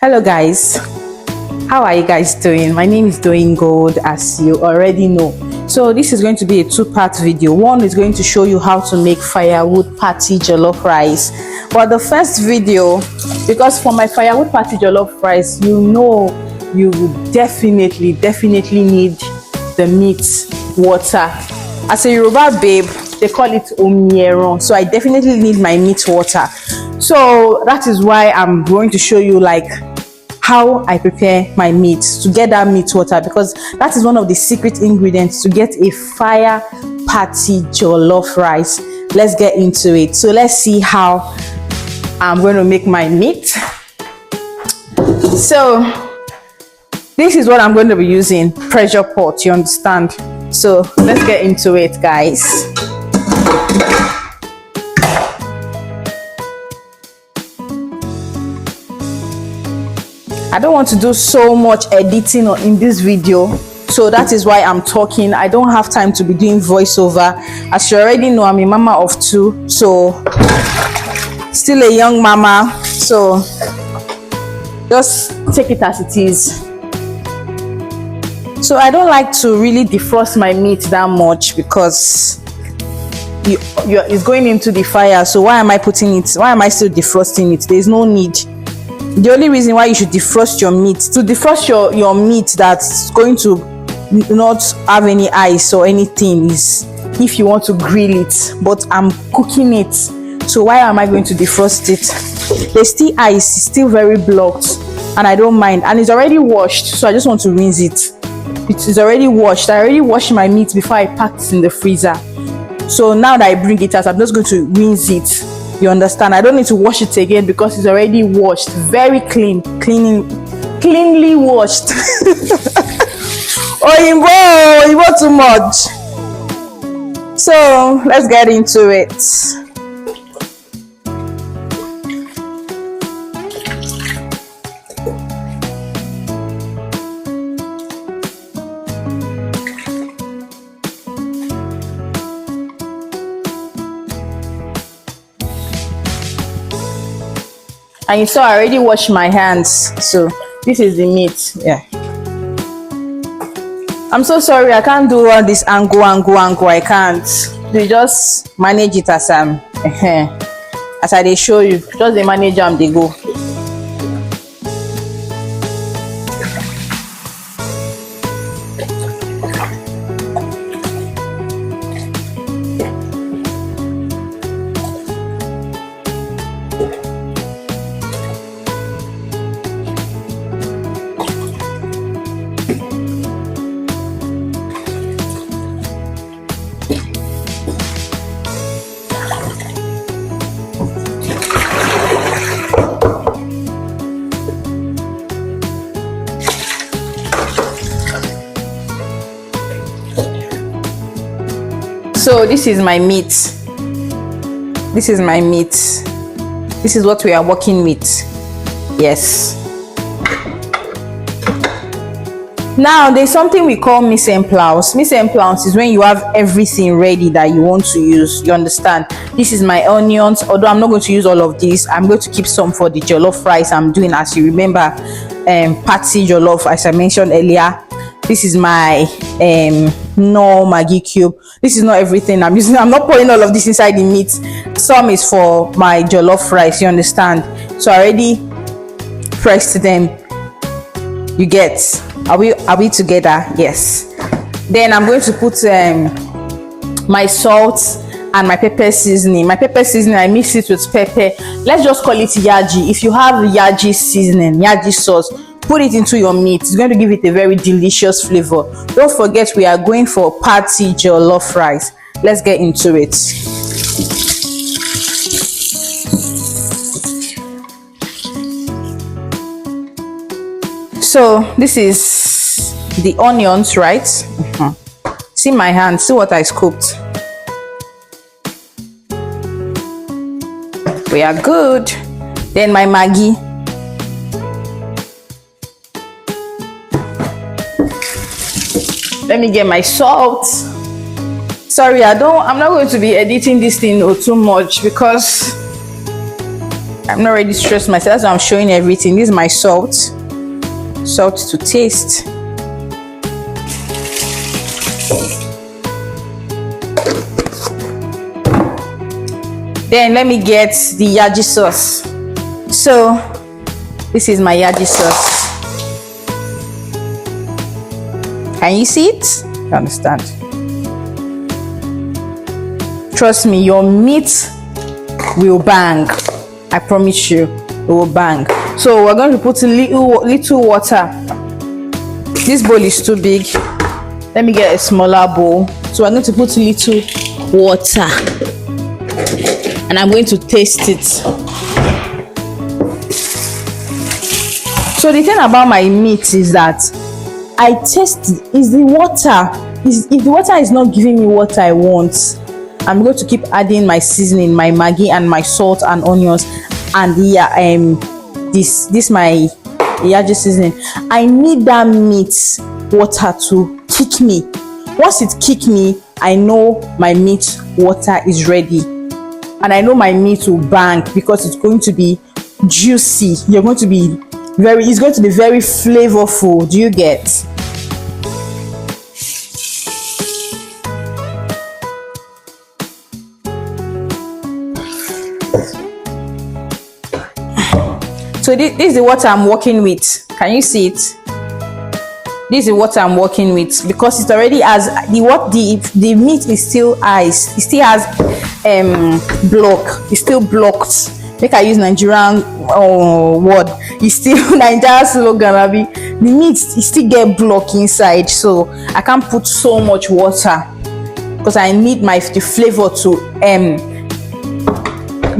Hello guys, how are you guys doing? My name is Doing Gold, as you already know. So this is going to be a two-part video. One is going to show you how to make firewood patty jollof rice. But the first video, because for my firewood patty jollof rice, you know you would definitely need the meat water. As a Yoruba babe, they call it omieron, so I definitely need my meat water. So that is why I'm going to show you like how I prepare my meat to get that meat water, because that is one of the secret ingredients to get a fire patty jollof rice. Let's get into it. So let's see how I'm going to make my meat. So this is what I'm going to be using, pressure pot, you understand? So let's get into it, guys. I don't want to do so much editing in this video, so that is why I'm talking. I don't have time to be doing voiceover. As you already know, I'm a mama of two, so still a young mama, so just take it as it is. So I don't like to really defrost my meat that much because it's going into the fire. So why am I putting it? Why am I still defrosting it? There's no need. The only reason why you should defrost your meat, to defrost your meat that's going to not have any ice or anything, is if you want to grill it. But I'm cooking it, so why am I going to defrost it? There's still ice, it's still very blocked, and I don't mind. And it's already washed, so I just want to rinse it. It is already washed. I already washed my meat before I packed it in the freezer. So now that I bring it out, I'm just going to rinse it. You understand? I don't need to wash it again because it's already washed, very cleanly washed. Oh, you want too much. So let's get into it. And you saw I already washed my hands, so this is the meat. Yeah, I'm so sorry, I can't do all this angle. I can't. You just manage it as as I show you. Just the manage them, they go. So this is my meat. This is my meat. This is what we are working with. Yes. Now there's something we call mise en place. Mise en place is when you have everything ready that you want to use. You understand? This is my onions. Although I'm not going to use all of this, I'm going to keep some for the jollof rice I'm doing. As you remember, patty jollof, as I mentioned earlier. This is my no Maggi cube. This is not everything I'm using. I'm not pouring all of this inside the meat. Some is for my jollof rice, you understand? So I already pressed them. You get? Are we together? Yes. Then I'm going to put my salt and my pepper seasoning. My pepper seasoning, I mix it with pepper. Let's just call it yaji. If you have yaji seasoning, yaji sauce, put it into your meat. It's going to give it a very delicious flavor. Don't forget, we are going for patty jollof rice. Let's get into it. So this is the onions, right? See my hand, see what I scooped. We are good. Then my Maggi. Let me get my salt. Sorry, I'm not going to be editing this thing too much because I'm not ready to stress myself. That's why I'm showing everything. This is my salt. Salt to taste. Then let me get the yaji sauce. So this is my yaji sauce. Can you see it? You understand? Trust me, your meat will bang. I promise you, it will bang. So we're going to put a little water. This bowl is too big. Let me get a smaller bowl. So we're going to put a little water, and I'm going to taste it. So the thing about my meat is that I taste is the water. If the water is not giving me what I want, I'm going to keep adding my seasoning, my maggi and my salt and onions, and this my yaji seasoning. I need that meat water to kick me. Once it kick me, I know my meat water is ready, and I know my meat will bang because it's going to be juicy. It's going to be very flavorful. Do you get? So this is the water I'm working with. Can you see it? This is what I'm working with, because it already has the meat is still ice. It still has block. It's still blocked. Make I use Nigerian word. It's still Nigerian slogan. The meat still get block inside, so I can't put so much water because I need the flavor to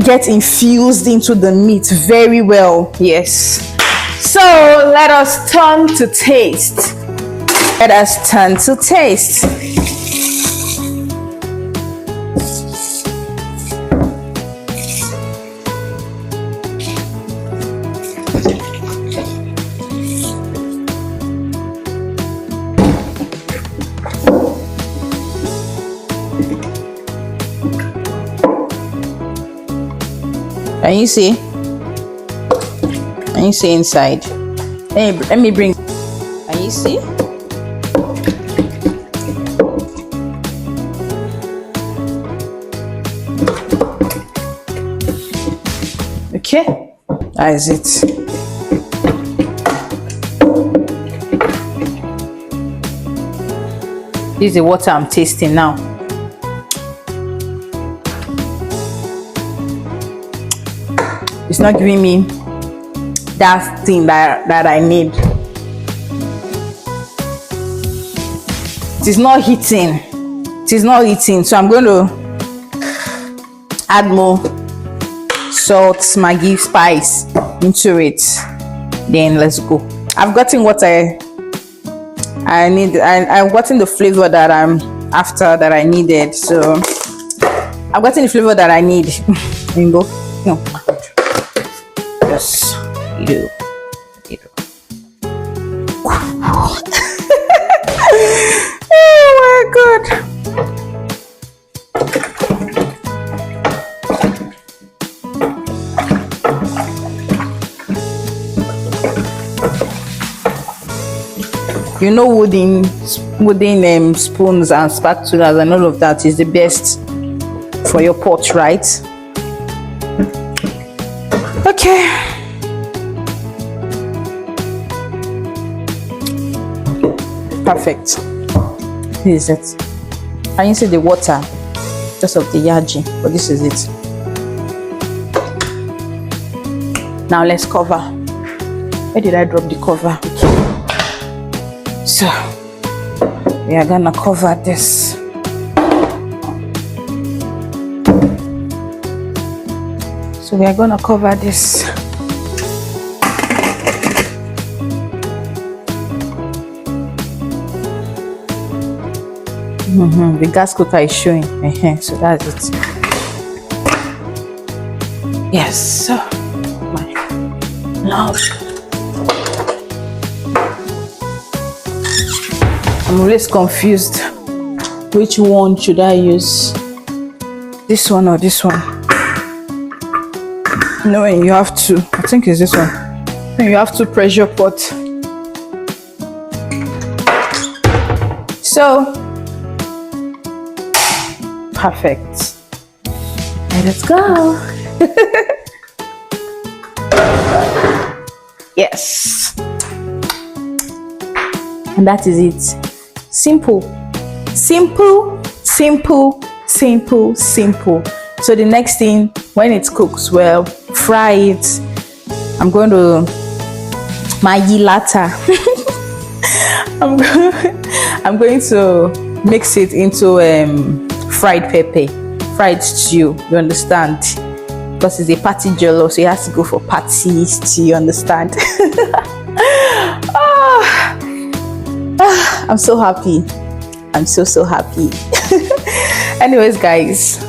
get infused into the meat very well. Yes. So let us turn to taste. Let us turn to taste. Can you see? Can you see inside? Let me bring. Can you see? Okay, that is it. This is the water I'm tasting now. It's not giving me that thing that I need. It is not hitting. It is not hitting. So I'm going to add more salt, maggi, spice into it. Then let's go. I've gotten what I need. I've gotten the flavor that I'm after, that I needed. So I've gotten the flavor that I need. Go. No. Yes, you. Oh my God. You know, wooden spoons and spatulas and all of that is the best for your pot, right? Okay. Perfect. This is it. Can you see the water? Just of the yaji, but this is it. Now let's cover. Where did I drop the cover? Okay. So we are gonna cover this. So we are gonna cover this. The gas cooker is showing. So that's it. Yes. So now I'm always confused. Which one should I use? This one or this one? No, you have to. I think it's this one. You have to pressure pot. So perfect. Let's go. Yes. And that is it. Simple. Simple, simple, simple, simple. So the next thing, when it cooks well, fry it. I'm going to Maggi latter. I'm going to mix it into fried pepper, fried stew. You understand? Because it's a party jollof, so it has to go for party stew. You understand? I'm so happy. I'm so happy. Anyways, guys,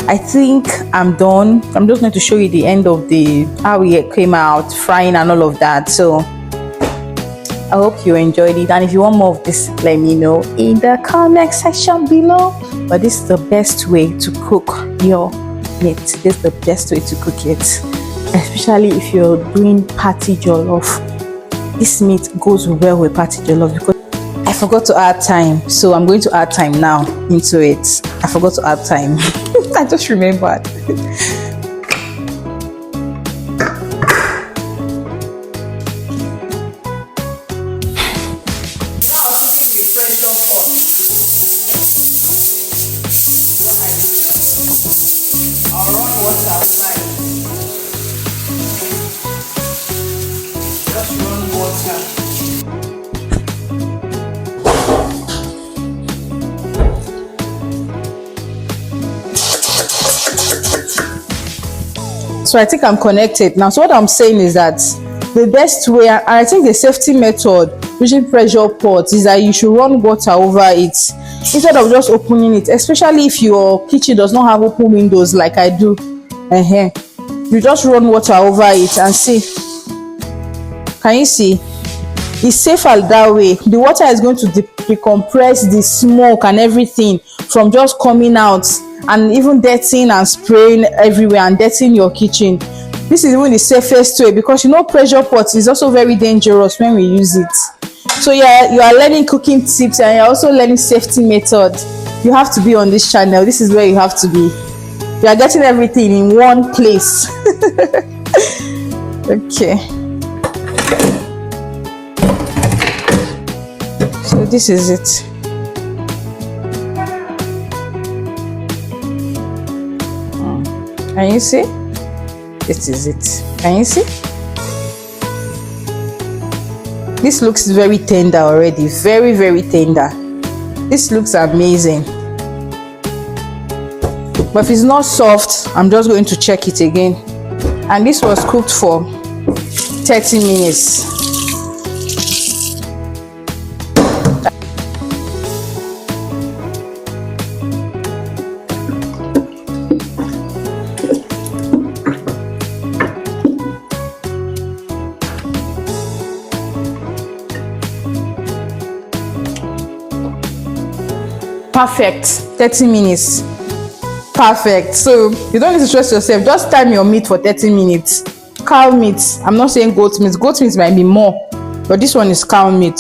I think I'm done. I'm just going to show you the end of how it came out, frying and all of that. So I hope you enjoyed it, and if you want more of this, let me know in the comment section below. But this is the best way to cook your meat. This is the best way to cook it, especially if you're doing party jollof. This meat goes well with party jollof because I forgot to add thyme, so I'm going to add thyme now into it. I forgot to add thyme. I just remembered. So I think I'm connected now. So what I'm saying is that the best way, and I think the safety method using pressure pot, is that you should run water over it instead of just opening it, especially if your kitchen does not have open windows like I do. You just run water over it and see. Can you see? It's safer that way. The water is going to decompress the smoke and everything from just coming out, and even dirtying and spraying everywhere and dirtying your kitchen. This is even the safest way, because you know pressure pot is also very dangerous when we use it. So yeah, you are learning cooking tips and you're also learning safety method. You have to be on this channel. This is where you have to be. You are getting everything in one place. Okay. So this is it. Can you see? This is it. Can you see? This looks very tender already. Very, very tender. This looks amazing. But if it's not soft, I'm just going to check it again. And this was cooked for 30 minutes. Perfect. 30 minutes. Perfect. So you don't need to stress yourself. Just time your meat for 30 minutes. Cow meat. I'm not saying goat meat. Goat meat might be more, but this one is cow meat.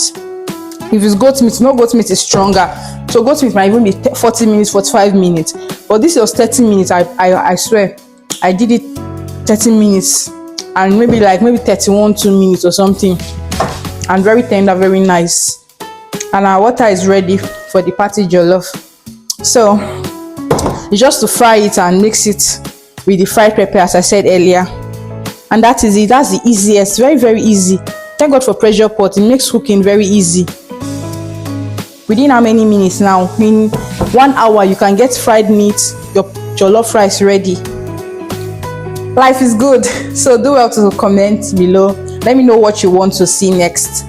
If it's goat meat, no, goat meat is stronger. So goat meat might even be 40 minutes, 45 minutes. But this was 30 minutes. I swear. I did it 30 minutes. And maybe 31, 2 minutes or something. And very tender, very nice. And our water is ready for the party jollof. So it's just to fry it and mix it with the fried pepper, as I said earlier. And that is it. That's the easiest. Very, very easy. Thank God for pressure pot. It makes cooking very easy. Within how many minutes now? In 1 hour, you can get fried meat, your jollof rice ready. Life is good. So do well to comment below. Let me know what you want to see next.